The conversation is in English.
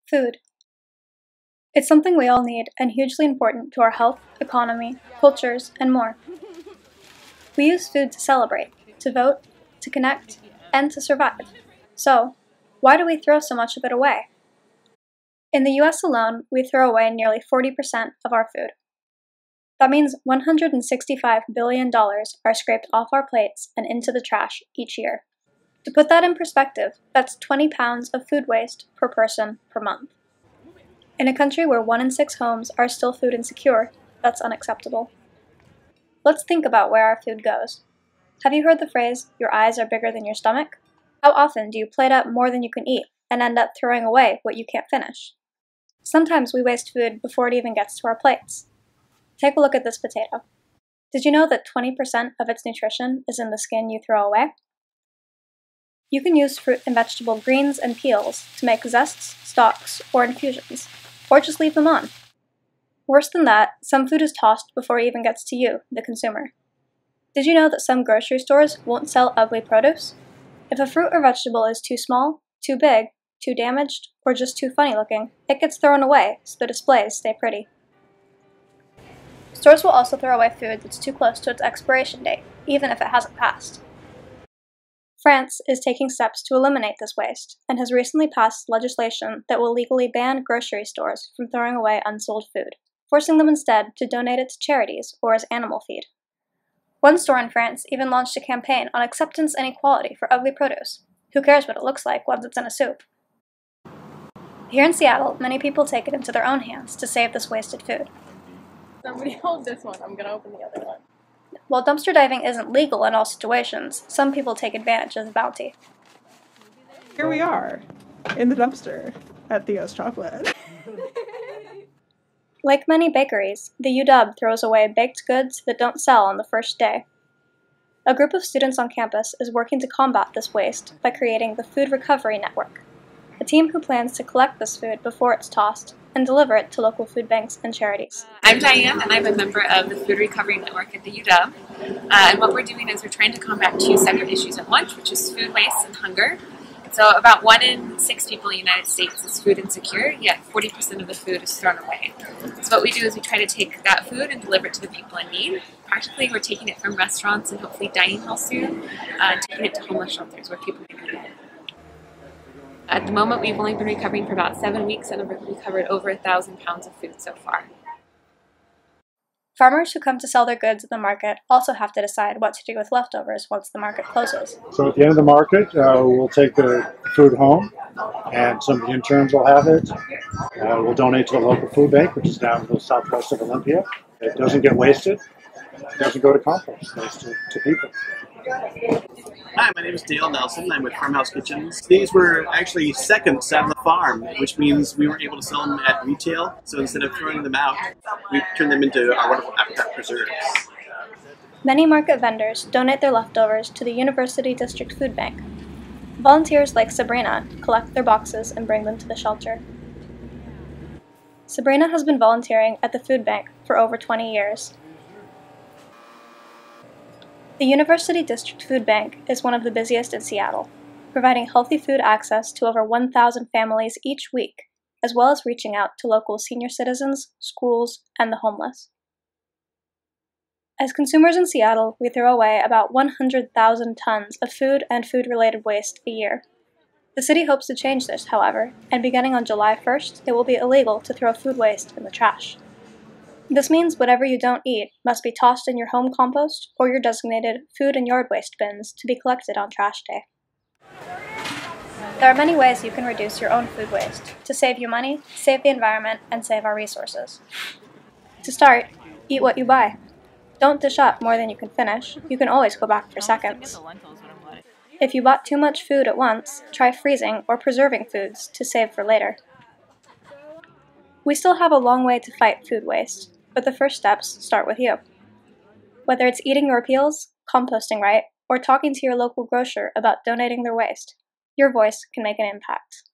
Food. It's something we all need and hugely important to our health, economy, cultures, and more. We use food to celebrate, to vote, to connect, and to survive. So, why do we throw so much of it away? In the US alone, we throw away nearly 40% of our food. That means $165 billion are scraped off our plates and into the trash each year. To put that in perspective, that's 20 pounds of food waste per person per month. In a country where 1 in 6 homes are still food insecure, that's unacceptable. Let's think about where our food goes. Have you heard the phrase, your eyes are bigger than your stomach? How often do you plate up more than you can eat and end up throwing away what you can't finish? Sometimes we waste food before it even gets to our plates. Take a look at this potato. Did you know that 20% of its nutrition is in the skin you throw away? You can use fruit and vegetable greens and peels to make zests, stalks, or infusions, or just leave them on. Worse than that, some food is tossed before it even gets to you, the consumer. Did you know that some grocery stores won't sell ugly produce? If a fruit or vegetable is too small, too big, too damaged, or just too funny looking, it gets thrown away so the displays stay pretty. Stores will also throw away food that's too close to its expiration date, even if it hasn't passed. France is taking steps to eliminate this waste, and has recently passed legislation that will legally ban grocery stores from throwing away unsold food, forcing them instead to donate it to charities or as animal feed. One store in France even launched a campaign on acceptance and equality for ugly produce. Who cares what it looks like once it's in a soup? Here in Seattle, many people take it into their own hands to save this wasted food. Somebody hold this one. I'm gonna open the other one. While dumpster diving isn't legal in all situations, some people take advantage of the bounty. Here we are, in the dumpster at Theo's Chocolate. Like many bakeries, the UW throws away baked goods that don't sell on the first day. A group of students on campus is working to combat this waste by creating the Food Recovery Network, a team who plans to collect this food before it's tossed and deliver it to local food banks and charities. I'm Diane, and I'm a member of the Food Recovery Network at the UW. And what we're doing is we're trying to combat 2 separate issues at once, which is food waste and hunger. So about 1 in 6 people in the United States is food insecure, yet 40% of the food is thrown away. So what we do is we try to take that food and deliver it to the people in need. Practically, we're taking it from restaurants and hopefully dining halls soon, and taking it to homeless shelters where people can eat it. At the moment, we've only been recovering for about 7 weeks and have recovered over 1,000 pounds of food so far. Farmers who come to sell their goods at the market also have to decide what to do with leftovers once the market closes. So at the end of the market, we'll take the food home, and some of the interns will have it. We'll donate to the local food bank, which is down in the southwest of Olympia. It doesn't get wasted. It doesn't go to compost. It goes to people. Hi, my name is Dale Nelson. I'm with Farmhouse Kitchens. These were actually seconds out of the farm, which means we were able to sell them at retail. So instead of throwing them out, we turned them into our wonderful Habitat preserves. Many market vendors donate their leftovers to the University District Food Bank. Volunteers like Sabrina collect their boxes and bring them to the shelter. Sabrina has been volunteering at the food bank for over 20 years. The University District Food Bank is one of the busiest in Seattle, providing healthy food access to over 1,000 families each week, as well as reaching out to local senior citizens, schools, and the homeless. As consumers in Seattle, we throw away about 100,000 tons of food and food-related waste a year. The city hopes to change this, however, and beginning on July 1st, it will be illegal to throw food waste in the trash. This means whatever you don't eat must be tossed in your home compost or your designated food and yard waste bins to be collected on trash day. There are many ways you can reduce your own food waste to save you money, save the environment, and save our resources. To start, eat what you buy. Don't dish up more than you can finish. You can always go back for seconds. If you bought too much food at once, try freezing or preserving foods to save for later. We still have a long way to fight food waste, but the first steps start with you. Whether it's eating your peels, composting right, or talking to your local grocer about donating their waste, your voice can make an impact.